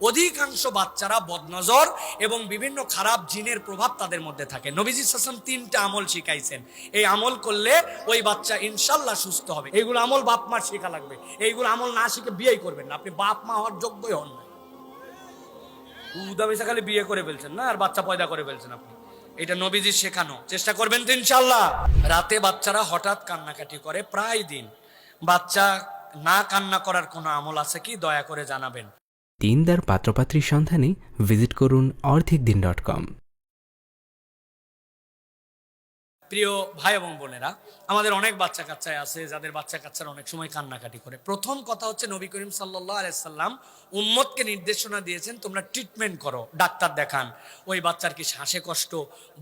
অধিকাংশ বাচ্চারা বদনজর এবং বিভিন্ন খারাপ জিনের প্রভাব তাদের মধ্যে থাকে। নবীজি সাল্লাল্লাহু আলাইহি ওয়াসাল্লাম 3টা আমল শিখাইছেন, এই আমল করলে ওই বাচ্চা ইনশাআল্লাহ সুস্থ হবে। এইগুলো আমল বাপ মার শেখা লাগবে, এইগুলো আমল না শিখে বিয়েই করবেন না, আপনি বাপ মা হওয়ার যোগ্যই হন না। উদামিসা খালি বিয়ে করে ফেলছেন না, আর বাচ্চা পয়দা করে ফেলছেন আপনি। এটা নবীজির শেখানো, চেষ্টা করবেন তো ইনশাআল্লাহ। রাতে বাচ্চারা হঠাৎ কান্নাকাটি করে প্রায় দিন, বাচ্চা না কান্না করার কোনো আমল আছে কি দয়া করে জানাবেন। দিনদার পাত্রপাত্রীর সন্ধানে ভিজিট করুন orthicdin.com। প্রিয় ভাই এবং বোনেরা, আমাদের অনেক বাচ্চা কাচ্চায় আছে যাদের বাচ্চা কাচ্চারা অনেক সময় কান্নাকাটি করে। প্রথম কথা হচ্ছে, নবী করিম সাল্লাল্লাহু আলাইহি সাল্লাম উম্মতকে নির্দেশনা দিয়েছেন তোমরা ট্রিটমেন্ট করো, ডাক্তার দেখান। ওই বাচ্চার কি শ্বাসে কষ্ট,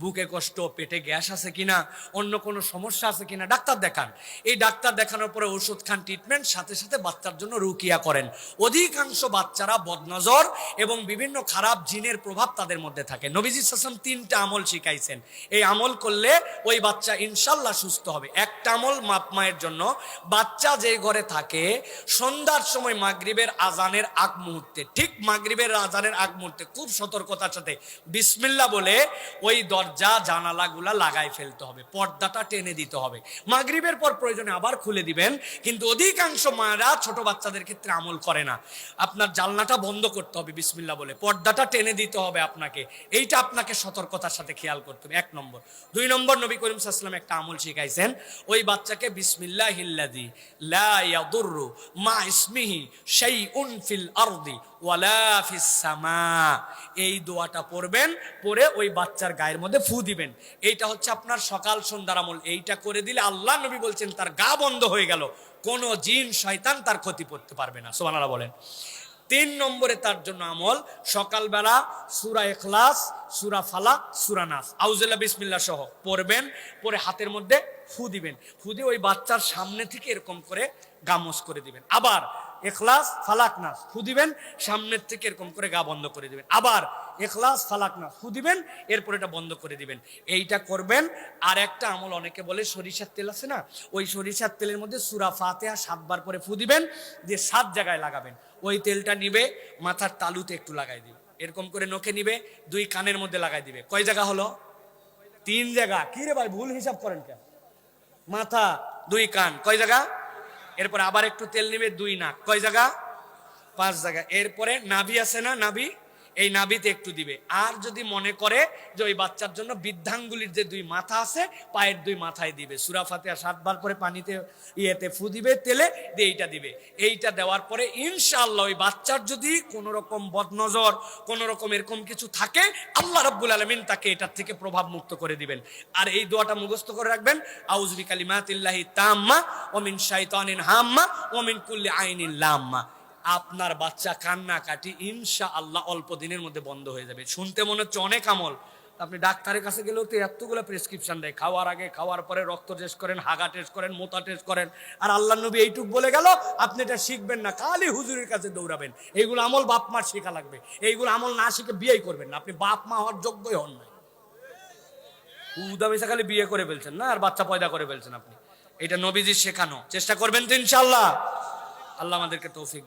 বুকে কষ্ট, পেটে গ্যাস আছে কিনা, অন্য কোনো সমস্যা আছে কিনা ডাক্তার দেখান। এই ডাক্তার দেখানোর পরে ওষুধ খান, ট্রিটমেন্ট, সাথে সাথে বাচ্চার জন্য রুকিয়া করেন। অধিকাংশ বাচ্চারা বদনজর এবং বিভিন্ন খারাপ জিনের প্রভাব তাদের মধ্যে থাকে। নবীজি সাল্লাল্লাহু আলাইহি ওয়াসাল্লাম 3টা আমল শিখাইছেন, এই আমল করলে ওই বাচ্চা ইনশাআল্লাহ সুস্থ হবে। একটা আমল বাপ মায়ের জন্য, বাচ্চা যে ঘরে থাকে সন্ধ্যার সময় মাগরিবের আজানের আগ মুহূর্তে, ঠিক মাগরিবের আজানের আগ মুহূর্তে খুব সতর্কতার সাথে বিসমিল্লাহ বলে ওই দরজা জানালাগুলা লাগাই ফেলতে হবে, পর্দাটা টেনে দিতে হবে। মাগরিবের পর প্রয়োজনে আবার খুলে দিবেন, কিন্তু অধিকাংশ মায়েরা ছোট বাচ্চাদের ক্ষেত্রে আমল করে না। আপনার জানলাটা বন্ধ করতে হবে বিসমিল্লাহ বলে, পর্দাটা টেনে দিতে হবে আপনাকে। এইটা আপনাকে সতর্কতার সাথে খেয়াল করতে হবে, 1 নম্বর। 2 নম্বর, নবী করিম সাল্লাল্লাহু আলাইহি ওয়াসাল্লাম একটা আমল শিখাইছেন, ওই বাচ্চাকে বিসমিল্লাহিল্লাযী লা ইয়াদুররু মা ইসমিহি শাইউন ফিল আরদি ওয়ালা ফিস সামা, এই দোয়াটা পড়বেন, পড়ে ওই বাচ্চার গায়ের মধ্যে ফু দিবেন। এইটা হচ্ছে আপনার সকাল সন্ধ্যার আমল। এইটা করে দিলে আল্লাহ নবী বলছেন তার গা বন্ধ হয়ে গেল, কোনো জিন শয়তান তার ক্ষতি করতে পারবে না। সুবহানাল্লাহ বলেন। 3 নম্বরে তার জন্য আমল, সকালবেলা সূরা ইখলাস, সূরা ফালাক, সূরা নাস, আউযুবিল্লাহি বিসমিল্লাহ সহ পড়বেন, পরে হাতের মধ্যে ফু দিবেন। ফু দিয়ে ওই বাচ্চার সামনে থেকে এরকম করে গামস করে দিবেন। আবার ইখলাস, ফালাক, নাস ফু দিবেন, সামনের থেকে এরকম করে গা বন্ধ করে দিবেন। আবার ইখলাস, ফালাক, নাস ফু দিবেন, এরপর এটা বন্ধ করে দিবেন। এইটা করবেন। আর একটা আমল অনেকে বলে সরিষার তেল আছে না, ওই সরিষার তেলের মধ্যে সূরা ফাতিহা 7 বার করে ফু দিবেন, দিয়ে 7 জায়গায় লাগাবেন। ওই তেলটা নিবে মাথার তালুতে একটু লাগাই দিবে, এরকম করে নখে নিবে, 2 কানের মধ্যে লাগাই দিবে। কয় জায়গা হলো? 3 জায়গা। কি রে ভাই, ভুল হিসাব করেন কেন? মাথা, 2 কান, কয় জায়গা? এরপরে আবার একটু তেল নিবে, 2 নাক, কয় জায়গা? 5 জায়গা। এরপরে নাভি আছে না, নাভি, এই নাভিতে একটু দিবে। আর যদি মনে করে যে ওই বাচ্চার জন্য বৃদ্ধাঙ্গুলির যে 2 মাথা আছে, পায়ের 2 মাথায় দিবে। সূরা ফাতিহা 7 বার করে পানিতে ফু দিবে, তেলে দিয়ে এইটা দিবে। এইটা দেওয়ার পরে ইনশাআল্লাহ ওই বাচ্চার যদি কোনো রকম বদনজর, কোনো রকম এরকম কিছু থাকে, আল্লাহ রাব্বুল আলামিন তাকে এটার থেকে প্রভাব মুক্ত করে দিবেন। আর এই দোয়াটা মুখস্থ করে রাখবেন, আউযু বিকালিমাতিল্লাহি তাম্মা ওয়া মিন শাইতানিন হাম্মা ওয়া মিন কুল্লি আইনিন লাম্মা। আপনার বাচ্চা কান্নাকাটি ইনশাআল্লাহ অল্প দিনের মধ্যে বন্ধ হয়ে যাবে। শুনতে মনে হচ্ছে অনেক আমল, আপনি ডাক্তারের কাছে গেলেও তো এতগুলো প্রেসক্রিপশন দেয়, খাওয়ার আগে, খাওয়ার পরে রক্ত টেস্ট করেন, হাগা টেস্ট করেন, মোতা টেস্ট করেন। আর আল্লাহ নবী এইটুক বলে গেল, আপনি এটা শিখবেন না, খালি হুজুরের কাছে দৌড়াবেন। এইগুলো আমল বাপ মার শেখা লাগবে, এইগুলো আমল না শিখে বিয়েই করবেন না, আপনি বাপ মা হওয়ার যোগ্যই হন না। উদামিসা খালি বিয়ে করে ফেলছেন না, আর বাচ্চা পয়দা করে ফেলছেন আপনি। এটা নবীজির শেখানো, চেষ্টা করবেন তো ইনশাআল্লাহ। আল্লাহ আমাদেরকে তৌফিক